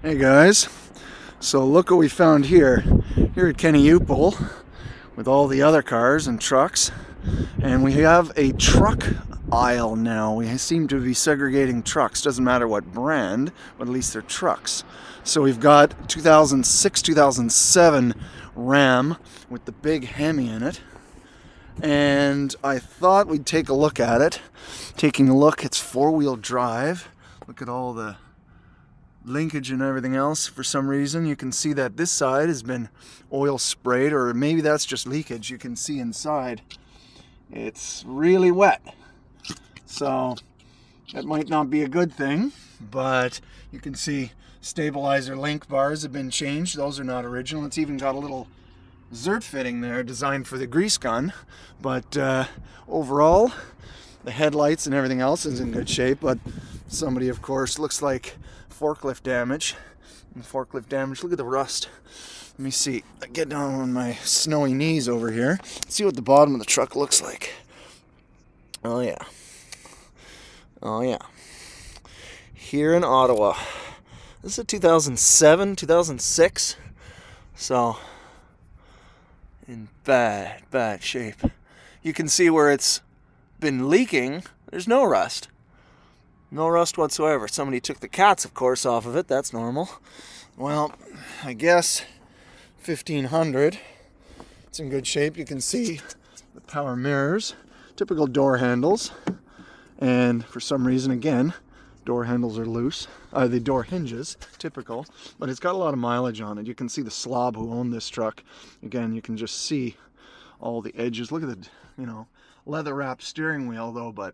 Hey guys, so look what we found here at Kenny with all the other cars and trucks, and we have a truck aisle now. We seem to be segregating trucks, doesn't matter what brand, but at least they're trucks. So we've got 2006, 2007 Ram with the big Hemi in it, and I thought we'd take a look at it. Taking a look, it's four-wheel drive. Look at all the linkage and everything else. For some reason you can see that this side has been oil sprayed, or maybe that's just leakage. You can see inside it's really wet, so that might not be a good thing, but you can see stabilizer link bars have been changed. Those are not original. It's even got a little zert fitting there designed for the grease gun, but overall the headlights and everything else is in good shape. But somebody, of course, looks like forklift damage. And forklift damage, look at the rust. Let me see. I get down on my snowy knees over here. See what the bottom of the truck looks like. Oh yeah. Oh yeah. Here in Ottawa. This is a 2007, 2006. So, in bad shape. You can see where it's been leaking. There's no rust. No rust whatsoever. Somebody took the cats, of course, off of it. That's normal. Well, I guess 1500. It's in good shape. You can see the power mirrors, typical door handles, and for some reason, again, door handles are loose. The door hinges, typical, but it's got a lot of mileage on it. You can see the slob who owned this truck. Again, you can just see all the edges. Look at the, leather wrapped steering wheel though, but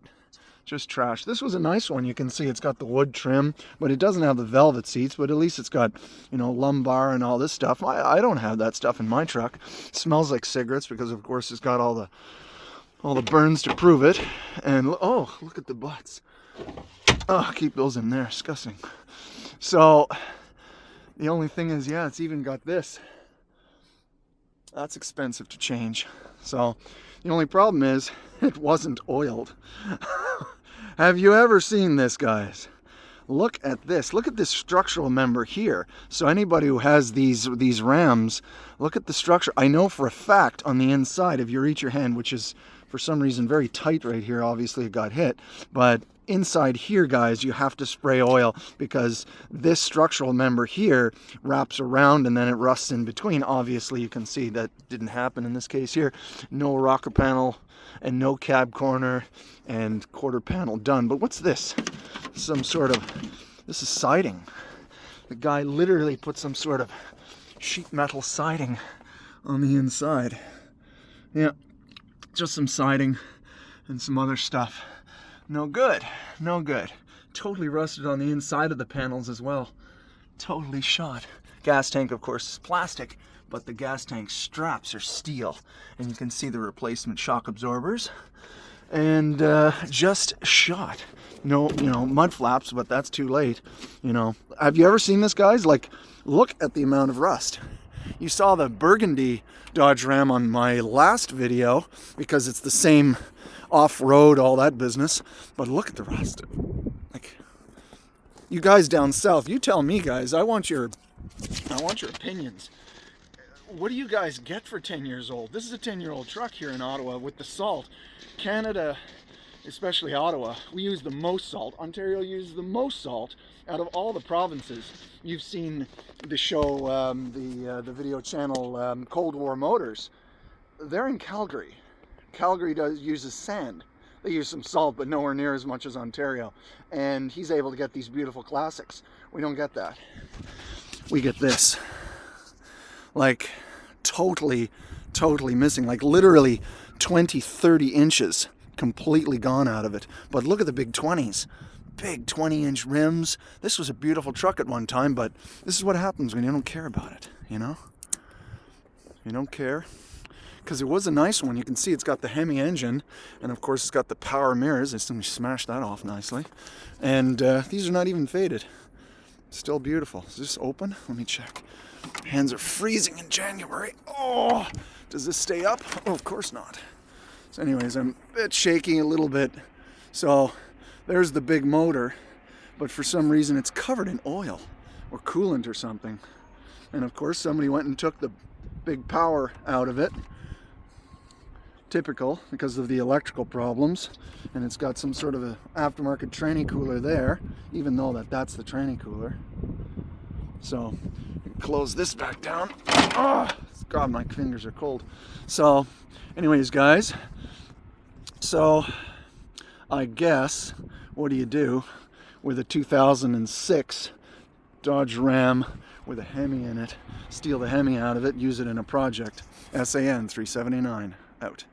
just trash. This was a nice one. You can see it's got the wood trim, but it doesn't have the velvet seats, but at least it's got, lumbar and all this stuff. I don't have that stuff in my truck. It smells like cigarettes because, of course, it's got all the burns to prove it. And, oh, look at the butts. Oh, keep those in there. Disgusting. So, the only thing is, yeah, it's even got this. That's expensive to change. So, the only problem is, it wasn't oiled. Have you ever seen this, guys? Look at this. Look at this structural member here. So anybody who has these Rams, look at the structure. I know for a fact on the inside, if you reach your hand, which is for some reason very tight right here, obviously it got hit, but inside here, guys, you have to spray oil because this structural member here wraps around and then it rusts in between. Obviously, you can see that didn't happen in this case here. No rocker panel and no cab corner and quarter panel done. But what's this? This is siding. The guy literally put some sort of sheet metal siding on the inside. Yeah, just some siding and some other stuff. No good, no good. Totally rusted on the inside of the panels as well. Totally shot. Gas tank, of course, is plastic, but the gas tank straps are steel. And you can see the replacement shock absorbers. And just shot. No, mud flaps, but that's too late. Have you ever seen this, guys? Like, look at the amount of rust. You saw the burgundy Dodge Ram on my last video because it's the same off-road, all that business. But look at the rust. Like, you guys down south, you tell me, guys. I want your opinions. What do you guys get for 10 years old? This is a 10-year-old truck here in Ottawa with the salt. Canada, especially Ottawa, we use the most salt. Ontario uses the most salt out of all the provinces. You've seen the show, the video channel Cold War Motors. They're in Calgary. Calgary uses sand. They use some salt, but nowhere near as much as Ontario. And he's able to get these beautiful classics. We don't get that. We get this. Like, totally missing. Like, literally 20, 30 inches completely gone out of it. But look at the big 20s. Big 20-inch rims. This was a beautiful truck at one time, but this is what happens when you don't care about it, You don't care. Because it was a nice one. You can see it's got the Hemi engine, and of course it's got the power mirrors. I assume we smashed that off nicely. And these are not even faded. Still beautiful. Is this open? Let me check. Hands are freezing in January. Oh, does this stay up? Oh, of course not. So anyways, I'm a bit shaky a little bit. So there's the big motor, but for some reason it's covered in oil. or coolant or something. And of course somebody went and took the big power out of it. Typical, because of the electrical problems, and it's got some sort of a aftermarket tranny cooler there, even though that's the tranny cooler. So close this back down. Oh God, my fingers are cold. So anyways guys, so I guess what do you do with a 2006 Dodge Ram with a Hemi in it? Steal the Hemi out of it, use it in a project. SAN 379 out.